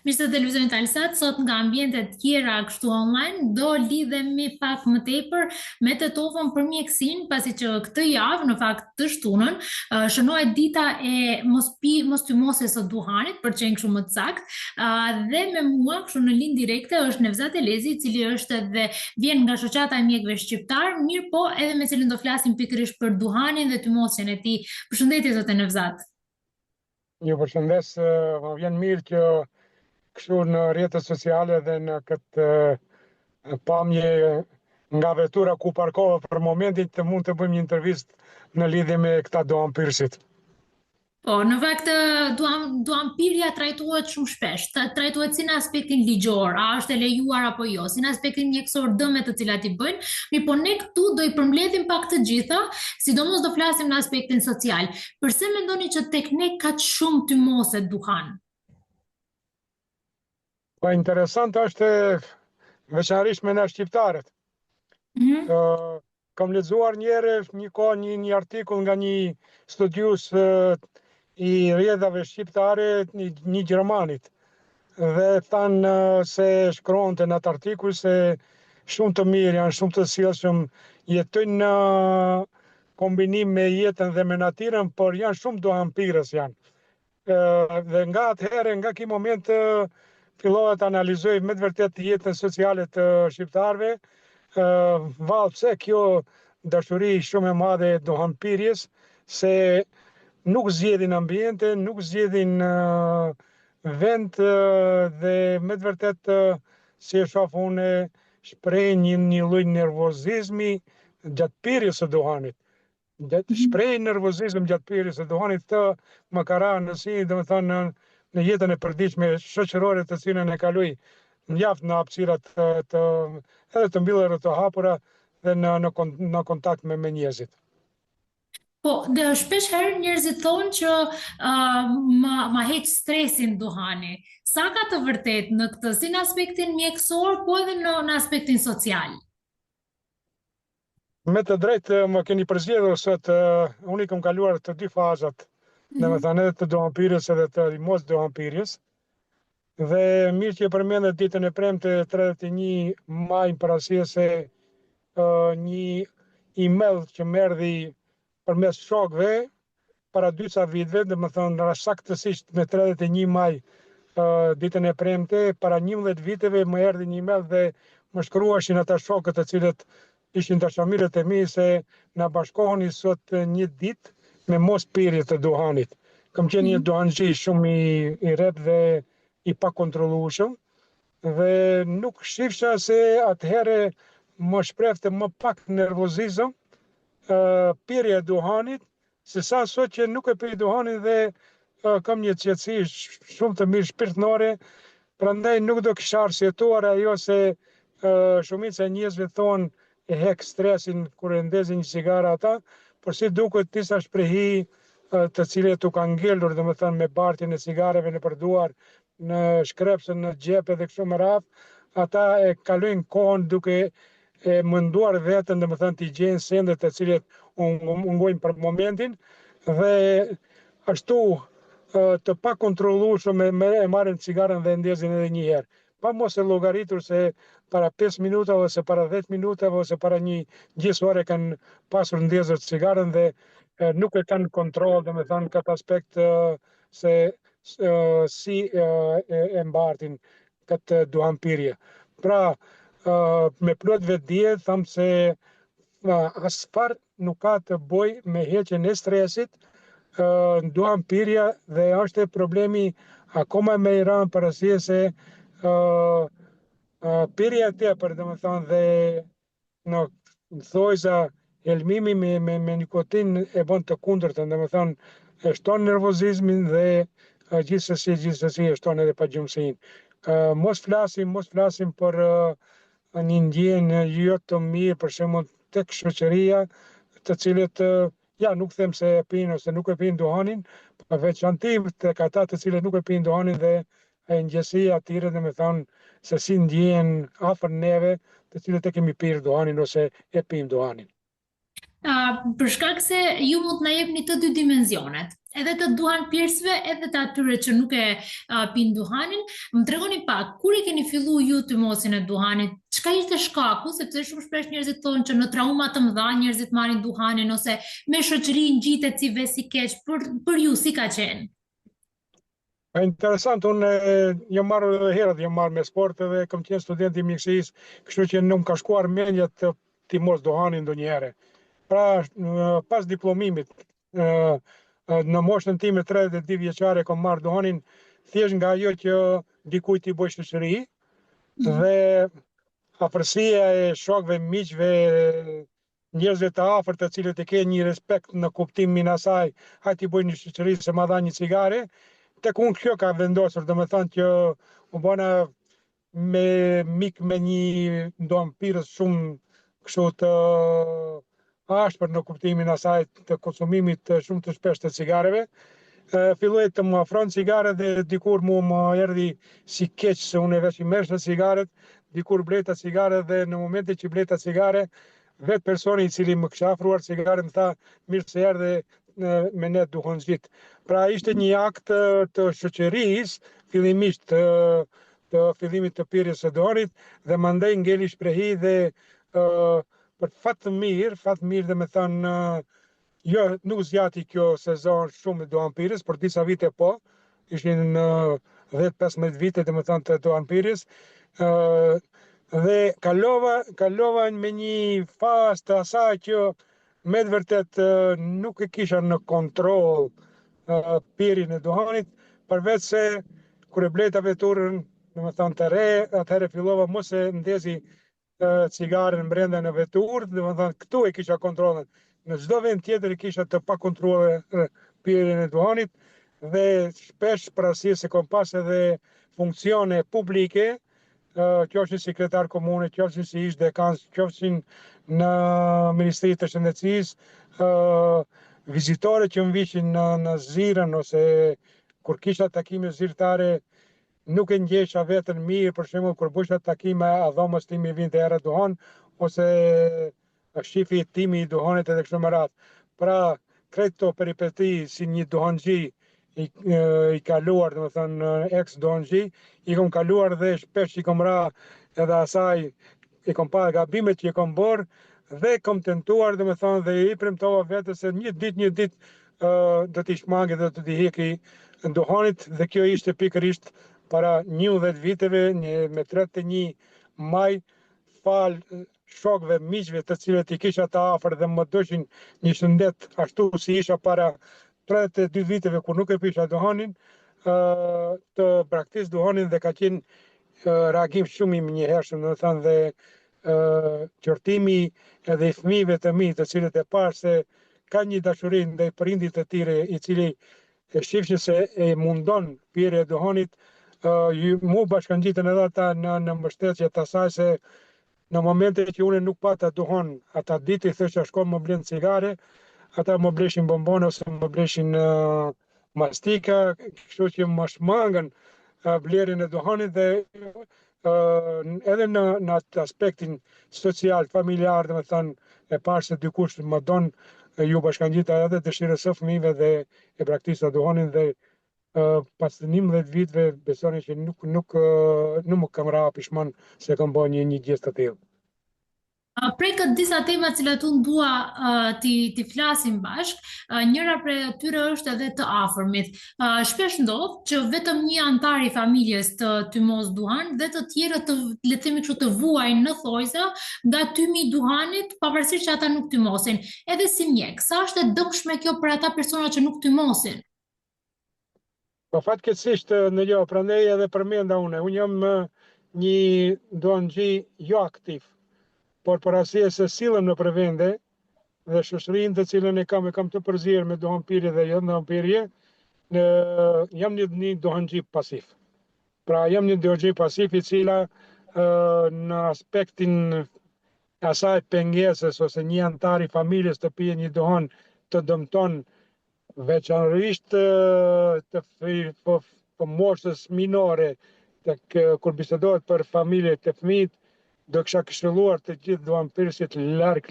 Mishë të televizionit Alsat, sot nga ambientet tjera kështu online, do lidhemi pak më tepër me të tovën për mjekësinë, pasi që këtë javë, në fakt të shtunën, shënohet dita e mos së duhanit, për qenë kështu më të saktë, dhe me mua kështu në linjë direkte është Nevzat Elezi, i cili është edhe vjen nga shoqata e mjekëve shqiptar, mirë po edhe me cilin do flasim pikërisht për duhanin dhe tymosjen e tij. Përshëndetje zotë Nevzat. Ju përshëndes, më vjen mirë që kështu në rrjetet sociale dhe në këtë pamje nga vetura ku parkova për momentin të mund të bëjmë një intervistë në lidhje me këta doampyrësit. Po, në fakt, duampirja trajtohet shumë shpesh. Trajtohet si në aspektin ligjor, a është e lejuar apo jo, si në aspektin mjekësor, dëmet të cilat i bëjnë. Mi po ne këtu do i përmbledhim pak të gjitha, sidomos do flasim në aspektin social. Përse mendoni që tek ne ka shumë tymose duhan? Po interesant është veçanërisht me na shqiptarët. Mhm. Kam lexuar një artikull nga një studius i rrjedhave shqiptare, një Gjermanit. Dhe thanë se shkronte në atë artikull se shumë të mirë janë, shumë të sjellshëm, jetojnë në kombinim me jetën dhe me natyrën, por janë shumë duhanpirës janë. Dhe nga atëherë, nga ky moment fillova të analizoj me të vërtet jetën sociale të shqiptarëve, vallë pse kjo dashuri shumë e madhe e duhanpirjes, se nuk zgjedhin ambiente, nuk zgjedhin vend dhe me të vërtet si e shoh unë shpreh një lloj nervozizmi gjatë pirjes së duhanit. Shpreh nervozizëm gjatë pirjes së duhanit, këtë më ka rënë si, domethënë në jetën e përditshme shoqërore të cilën e kaloj mjaft në hapësira edhe të mbyllura të hapura dhe në kontakt me njerëzit. Po, dhe shpesh herë njerëzit thonë që ma heq stresin duhani. Sa ka të vërtet në këtë, si në aspektin mjekësor, po edhe në aspektin social? Me të drejtë më keni përzgjedhur sot, unë i kam kaluar të dy fazat, domethënë edhe të duhanpirjes edhe të mos duhanpirjes. Dhe mirë që e përmendet ditën e premte 31 maj parasysh se një email që më erdhi përmes shokëve para disa viteve, domethënë saktësisht me 31 maj ditën e premte, para 11 viteve më erdhi një email dhe më shkruashin ata shokët të cilët ishin dashamirët e mi se na bashkoheni sot një ditë me mos pirje të duhanit. Kam qenë një duhanxhi shumë i rreth dhe i pakontrollueshëm dhe nuk shifsha se atëherë më shprehte më pak nervozizëm pirja e duhanit, se sa sot që nuk e pij duhanin dhe kam një qetësi shumë të mirë shpirtënore, prandaj nuk do kisha arsyetuar ajo se shumica e njerëzve thonë e hek stresin kur e ndezin një cigare ata, por si duket disa shprehi të cilët u kanë ngelur, domethënë me bartjen e cigareve në përduar, në shkrepse, në xhepe dhe kështu me radhë, ata e kalojnë kohën duke e menduar veten, domethënë të gjejnë sende të cilët u ngojnë për momentin dhe ashtu të pakontrollueshëm e marrin cigaren dhe ndezin edhe një herë, pa mos e llogaritur se para 5 minuta ose para 10 minuta ose para një gjysmë kanë pasur ndezur cigaren dhe nuk e kanë kontroll, domethënë këtë aspekt se si e mbartin këtë duhanpirje. Pra, me plot vetdije them se asfar nuk ka të bëj me heqjen e stresit, duhanpirja, dhe është problemi akoma më i rëndë parasysh se pirja e tepër, domethënë, dhe në thojza helmimi me nikotin e bën të kundërtën, domethënë e shton nervozizmin dhe gjithsesi e shton edhe pagjumësinë. Mos flasim për një ndjenjë jo të mirë, për shembull tek shoqëria, të cilët ja nuk them se e pinë ose nuk e pinë duhanin, por veçanërisht tek ata të cilët nuk e pinë duhanin dhe e ngjësia atyre, domethënë se si ndjehen afër neve, të cilët e kemi pirë duhanin ose e pimë duhanin. Për shkak se ju mund të na jepni të dy dimensionet. edhe të duhan pirësve, edhe të atyre që nuk e pinë duhanin. Më tregoni pak, kur i keni fillu ju të mosin e duhanit? Çka ishte shkaku, sepse shumë shpesh njerëzit thonë që në trauma të mëdha njerëzit marrin duhanin ose me shoqëri ngjitet si vesi keq, për ju si ka qenë? Interesant, unë jam marrë herët, jam marrë me sport dhe kam qenë student i mjekësisë, kështu që nuk ka shkuar mendja të ti mos duhanin ndonjëherë. Pra, pas diplomimit, në moshën time 32 vjeçare kam marrë duhanin thjesht nga ajo që dikujt i bëj shoqëri dhe afërsia e shokëve, miqve, njerëzve të afërt të cilët e kenë një respekt në kuptimin asaj, hajtë i bëj një shoqëri se ma dha një cigare. Tek unë kjo ka vendosur, do me thënë që u bëna me mik me një ndompirës shumë kështu të ashpër në kuptimin asaj të konsumimit të shumë të shpesh të cigareve. Filloi të më afron cigare dhe dikur më erdhi si keq se unë veç i merrsha cigaret, dikur bleta cigare dhe në momentin që bleta cigare, vetë personi i cili më kishte afruar cigare më tha mirë se erdhe me ne duhanxhit. Pra ishte një akt të shoqërisë, fillimisht të fillimit të pirjes së duhanit dhe mandej ngeli shprehi dhe për fat të mirë dhe me thënë jo, nuk zgjati kjo sezon shumë e duhanpirjes, për disa vite po, ishin 10-15 vite dhe me thënë të duhanpirjes, dhe kalova me një fazë të asaj që me të vërtet nuk e kisha në kontroll pirjen e duhanit, përveç se kur e bleta veturën, do me thënë të re, atëherë fillova mos e ndezi cigaren brenda në veturë, do me thënë këtu e kisha kontrollin. Në çdo vend tjetër i kisha të pakontrolluar pirjen e duhanit dhe shpesh parasysh se kam pas edhe funksione publike, qofshin sekretar komune, qofshin si ish dekan, qofshin në Ministri të Shëndetësisë, vizitore që më vishin në zirën ose kur kisha takime zyrtare, nuk e ndjesha veten mirë, për shembull kur bësha takime a dhomës timi vinte era duhan ose shifi timi i duhanit edhe kështu me radhë. Pra, krejt këto peripeti si një duhanxhi i kaluar, do me thënë ex duhanxhi, i kom kaluar dhe shpesh i kom ra edhe asaj, i kom pa gabimet që i kom bërë dhe kom tentuar, do me thënë, dhe i premtova vetes se një ditë do t'i shmangi dhe do t'i heki duhanit dhe kjo ishte pikërisht para 11 viteve, me 31 maj, fal shokëve, miqve të cilët i kisha të afër dhe më dëshin një shëndet ashtu si isha para 32 viteve kur nuk e pisha duhanin, të praktis duhanin dhe ka qenë reagim shumë i njëhershëm, do të thënë dhe qortimi edhe i fëmijëve të mi, të cilët e parë se ka një dashuri ndaj prindit të tyre i cili e shifshin se e mundon pirja e duhanit, mu bashkangjitën edhe ata në mbështetje të asaj se në momente që unë nuk pata duhan, ata ditë i thësha shko më blenë cigare, ata më bleshin bombone ose më bleshin mastika, kështu që më shmangën blerjen e duhanit dhe edhe në atë aspektin social, familjar, dhe me thënë, e parë se dikush më donë ju bashkangjita edhe dëshirës së fëmijëve dhe e praktisa duhanin dhe pas 11 viteve besoni që nuk më kam ra pishman se kam bërë një gjest të tillë. Prej këtë disa tema cilat unë dua ti flasim bashk, njëra prej tyre është edhe të afërmit. Shpesh ndodh që vetëm një antar i familjes të mos duhan dhe të tjerët të le të themi kështu të vuajnë në thojza nga tymi i duhanit, pavarësisht që ata nuk tymosin. Edhe si mjek, sa është e dëmshme kjo për ata persona që nuk tymosin? Po fatkeqësisht në jo, prandaj edhe përmenda unë jam një duhanxhi jo aktiv, por për arsye se sillen në vende dhe shoqërinë të cilën e kam të përzier me duhanpirje dhe jo duhanpirje, jam një duhanxhi pasiv. Pra jam një duhanxhi pasiv i cila në aspektin asaj pengesës ose një antar i familjes të pije një duhan të dëmton veçanërisht të moshës minore, kur bisedohet për familje të fëmijët, do kisha këshilluar të gjithë duhanpirësit larg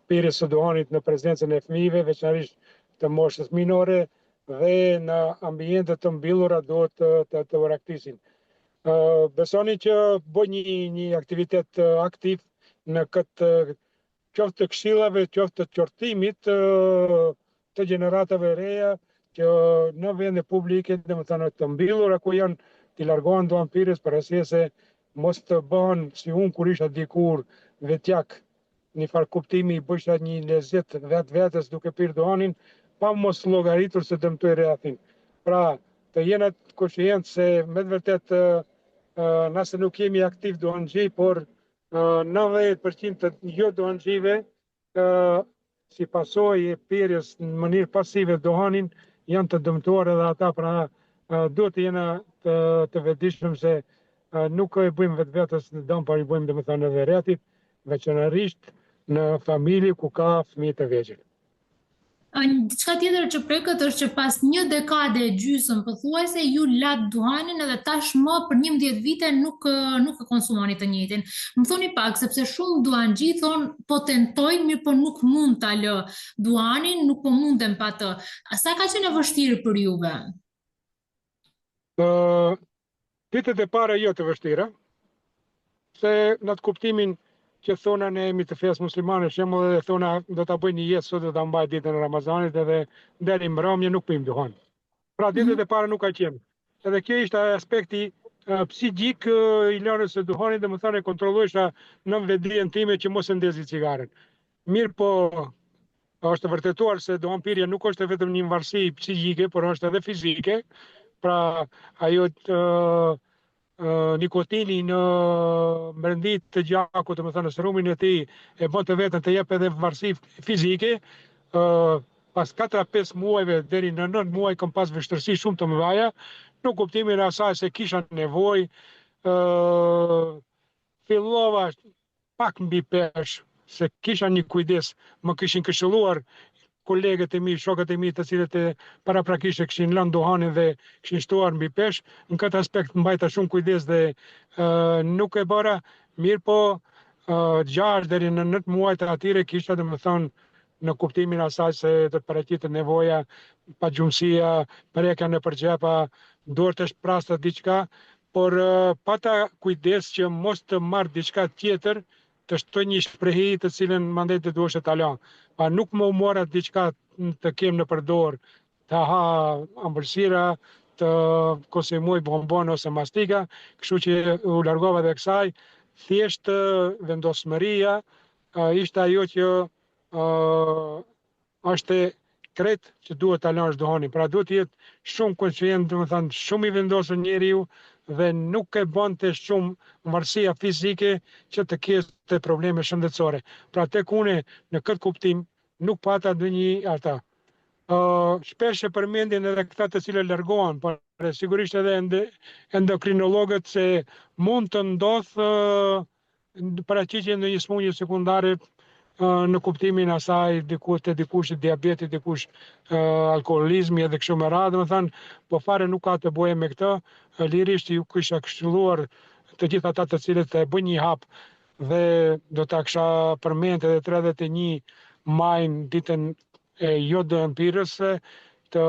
pirjes së duhanit në prezencën e fëmijëve, veçanërisht të moshës minore dhe në ambientet të mbyllura duhet të braktisin. Besoni që bëj një aktivitet aktiv në këtë qoftë të këshillave, qoftë të qortimit të gjeneratave reja që në vende publike, domethënë të mbyllura ku janë të largohen duanpirës për arsye se mos të bëhen si unë kur isha dikur vetjak, një farë kuptimi i bësha një lezet vetës duke pirë duanin, pa mos llogaritur se dëmtoj reatin. Pra, të jenat koshient se me të vërtet nëse nuk jemi aktiv duanxhi, por 90% të jo duanxhive si pasojë e pirjes në mënyrë pasive duanin janë të dëmtuar edhe ata, pra duhet të jena të vetëdijshëm se nuk e bëjmë vetës në dëm, por i bëjmë domethënë edhe reatit, veçanërisht në familje ku ka fëmijë të vegjël. Diçka tjetër që prekët është që pas një dekade e gjysmë pothuajse ju lat duhanin edhe tashmë për 11 vite nuk e konsumoni të njëjtin. Më thoni pak, sepse shumë duanxhi thonë po tentojnë, mirë po nuk mund ta lë duhanin, nuk po munden pa të. Sa ka qenë e vështirë për juve? Ditët e para jo të vështira, se në të kuptimin që thona ne jemi të fesë muslimane, shembull edhe thona do ta bëj një jetë sot do ta mbaj ditën e Ramazanit edhe deri mbrëmje nuk pim duhan. Pra ditët e para nuk ka qenë. Edhe kjo ishte aspekti psigjik i lënës së duhanit, domethënë e kontrollojsha në vetdijen time që mos e ndezi cigaren. Mirë po, është vërtetuar se duhanpirja nuk është vetëm një varësi psigjike, por është edhe fizike. Pra ajo nikotini në brendit të gjakut, domethënë në serumin e tij e bën të vetën të jep edhe varësi fizike. Pas 4-5 muajve deri në 9 muaj kam pas vështirësi shumë të mëdha, në kuptimin e asaj se kisha nevojë, fillova pak mbi pesh, se kisha një kujdes, më kishin këshilluar kolegët e mi, shokët e mi të cilët paraprakisht kishin lënë duhanin dhe kishin shtuar mbi pesh, në këtë aspekt mbajta shumë kujdes dhe nuk e bëra, mirë po 6 deri në 9 muaj të atyre kisha domethënë në kuptimin asaj se do të paraqitet nevoja, pagjumësia, prekja në përgjepa, duhet të shprasta diçka, por pata kujdes që mos të marr diçka tjetër, të shtoj një shprehi të cilën mandej të duhesh ta lë. Pa nuk më mora diçka të kem në përdor, të ha ambëlsira, të konsumoj bonbon ose mastika, kështu që u largova dhe kësaj, thjesht vendosmëria ishte ajo që është krejt që duhet ta lësh duhanin. Pra duhet të jetë shumë konshient, domethënë shumë i vendosur njeriu dhe nuk e bënte shumë varësia fizike që të kishte probleme shëndetësore. Pra tek une në këtë kuptim nuk pata ndonjë ata. Shpesh e përmendin edhe këta të cilët largohen, por sigurisht edhe endokrinologët se mund të ndodhë paraqitje në një smundje sekundare në kuptimin asaj dikush diabeti, dikush alkoolizmi edhe kështu me radhë, domethënë, po fare nuk ka të bëjë me këtë, lirisht ju kisha këshilluar të gjithë ata të cilët e bëjnë një hap dhe do ta kisha përmend edhe 31 majin ditën e jo duhanpirës të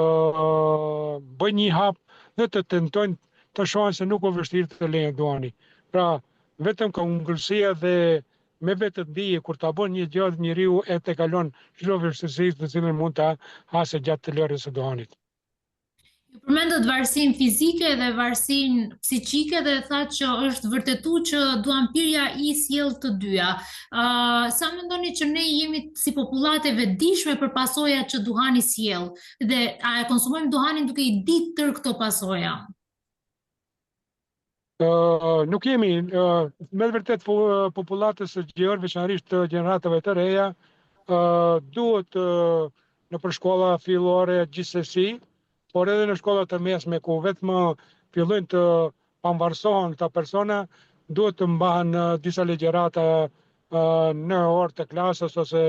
bëjnë një hap dhe të tentojnë të shohin se nuk është vështirë të lejnë duhani. Pra, vetëm ka ungëllësia dhe me vetë dije kur ta bën një gjë njeriu e të kalon çdo vështirësi të cilën mund ta hasë gjatë të lërjes së duhanit. Ju përmendët varësinë fizike dhe varësinë psiqike dhe thatë që është vërtetuar që duhanpirja i sjell të dyja. Sa mendoni që ne jemi si popullatë vetëdijshme për pasojat që duhani sjell dhe a e konsumojmë duhanin duke i ditë tërë këto pasoja? Nuk jemi, me vërtet popullatës së gjerë, veçanërisht të gjeneratave të reja, duhet në për shkolla fillore gjithsesi, por edhe në shkollat të mesme ku vetëm fillojnë të pamvarësohen këta persona, duhet të mbahen disa legjerata në orë të klasës ose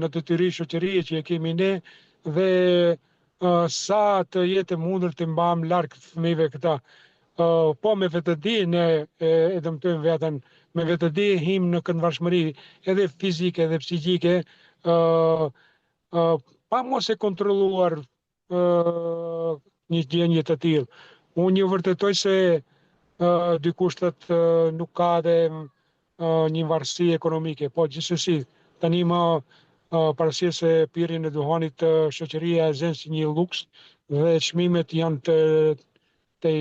në detyri shoqërie që e kemi ne dhe sa të jetë mundur të mbajmë larg fëmijëve këta. Po me vetëdi ne e dëmtojmë veten, me vetëdi him në këndvarshmëri edhe fizike edhe psiqike, pa mos e kontrolluar një gjendje të tillë. Unë ju vërtetoj se dikush thotë nuk ka dhe një varësi ekonomike, po gjithsesi tani më parësirë se pirjen e duhanit shoqëria e zën si një luks dhe çmimet janë të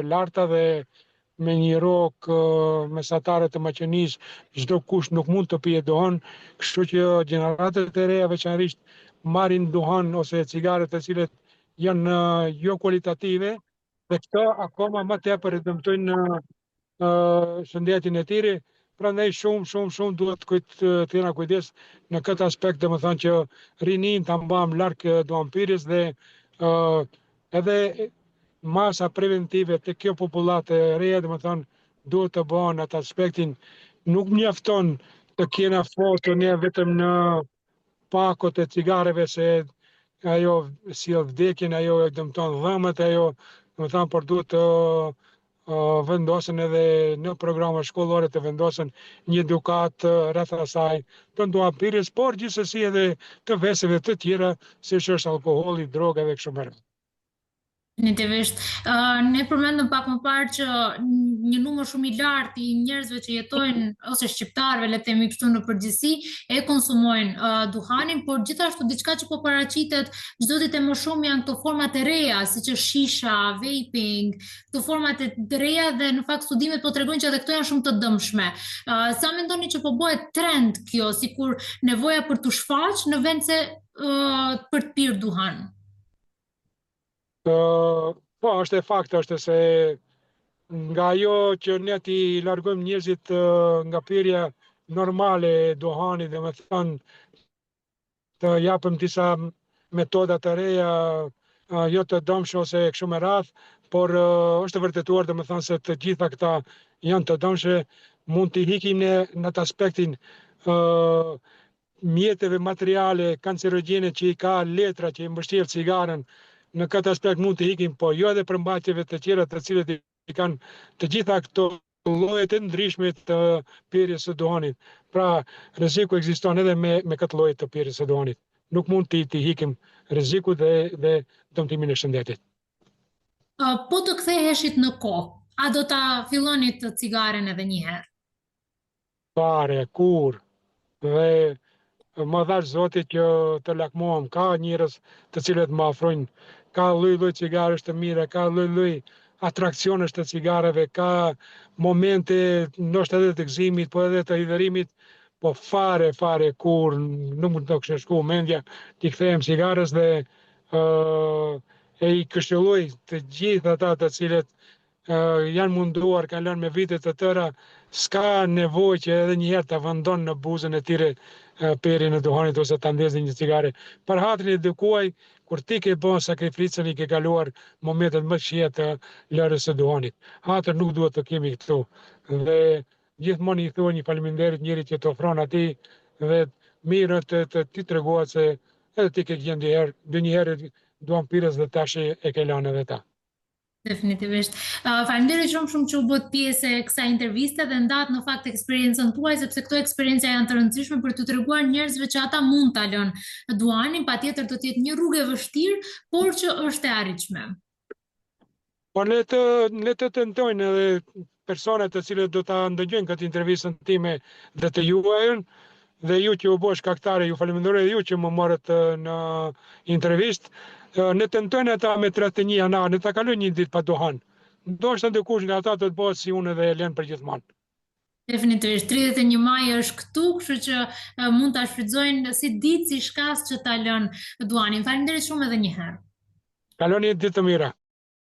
larta dhe me një rrogë mesatare të Maqenisë, çdo kush nuk mund të pije duhan, kështu që gjeneratat e reja veçanërisht marrin duhan ose cigare të cilët janë jo kualitative dhe këto akoma më tepër i dëmtojnë shëndetin e tyre. Prandaj shumë duhet të kena kujdes në këtë aspekt, domethënë që rinin ta mbajmë larg duhanpirjes dhe edhe masa preventive të kjo popullatë e reja, domethënë duhet të bëhen atë aspektin. Nuk mjafton të kena foto ne vetëm në pakot e cigareve se ajo sjell vdekjen, ajo dëmton dhëmët, ajo domethënë por duhet të vendosen edhe në programa shkollore të vendosen një edukat rreth asaj të duhanpirjes, por gjithsesi edhe të veseve të tjera, siç është alkooli, droga dhe kështu me radhë. Definitivisht. Ne përmendëm pak më parë që një numër shumë i lartë i njerëzve që jetojnë, ose shqiptarëve, le të themi kështu në përgjithësi, e konsumojnë duhanin, por gjithashtu diçka që po paraqitet çdo ditë më shumë janë këto format e reja, siç është shisha, vaping, këto format e reja dhe në fakt studimet po tregojnë që edhe këto janë shumë të dëmshme. Sa mendoni që po bëhet trend kjo, sikur nevoja për të shfaq në vend se për të pirë duhan? Po, është e fakt, është se nga ajo që ne ti largojmë njerëzit nga pirja normale e duhanit, dhe me thënë të japëm disa metoda të reja, jo të dëmshme ose kështu me radhë, por është vërtetuar dhe me thënë se të gjitha këta janë të dëmshme, mund t'i hikim në atë aspektin mjeteve materiale kancerogjene që i ka letra që i mbështjellë cigaren. Në këtë aspekt mund të hikim, po jo edhe përmbajtjeve të tjera të cilët i kanë të gjitha këto llojet e ndryshme të pirjes së duhanit. Pra, rreziku ekziston edhe me këtë lloj të pirjes së duhanit. Nuk mund t'i hikim rrezikut dhe dëmtimin e shëndetit. Po të ktheheshit në kohë, a do ta fillonit cigaren edhe një herë? Pare, kur, dhe më dhash Zoti që të lakmohem. Ka njerëz të cilët më afrojnë, ka lloj cigaresh të mira, ka lloj atraksionesh të cigareve, ka momente ndoshta edhe të gëzimit, po edhe të hidhërimit, po fare kur nuk mund të kishte shku mendja t'i kthehem cigares dhe e i këshilloj të gjithë ata të cilët janë munduar, kanë lënë me vite të tëra, s'ka nevojë që edhe një herë ta vendon në buzën e tyre pirjen e duhanit ose ta ndezin një cigare. Për hatrin e dikuaj, kur ti ke bën sakrificën, i ke kaluar momentet më të këqija të lërës së duhanit. Hatër nuk duhet të kemi këtu. Dhe gjithmonë i thuaj një faleminderit njerit që të ofron atij dhe mirë të ti treguat se edhe ti ke gjendë një herë duhanpirës dhe tash e ke lënë edhe ta. Definitivisht. Faleminderit shumë që u bët pjesë e kësaj interviste dhe ndat në fakt eksperiencën tuaj, sepse këto eksperjenca janë të rëndësishme për të treguar njerëzve që ata mund ta lënë duhanin, patjetër do të jetë një rrugë e vështirë, por që është e arritshme. Po le të tentojnë edhe personat të cilët do ta ndëgjojnë këtë intervistën time dhe të juajën, dhe ju që u bë shkaktare, ju falenderoj ju që më morët në intervistë. Ne tentojnë ata me 31 janar, ne ta kalojnë një ditë pa duhan. Ndoshta dikush nga ata do të bëhet si unë dhe e lën për gjithmonë. Definitivisht, 31 maj është këtu, kështu që mund ta shfrytëzojnë si ditë, si shkas që ta lënë duhanin. Faleminderit shumë edhe një herë. Kaloni ditë të mira.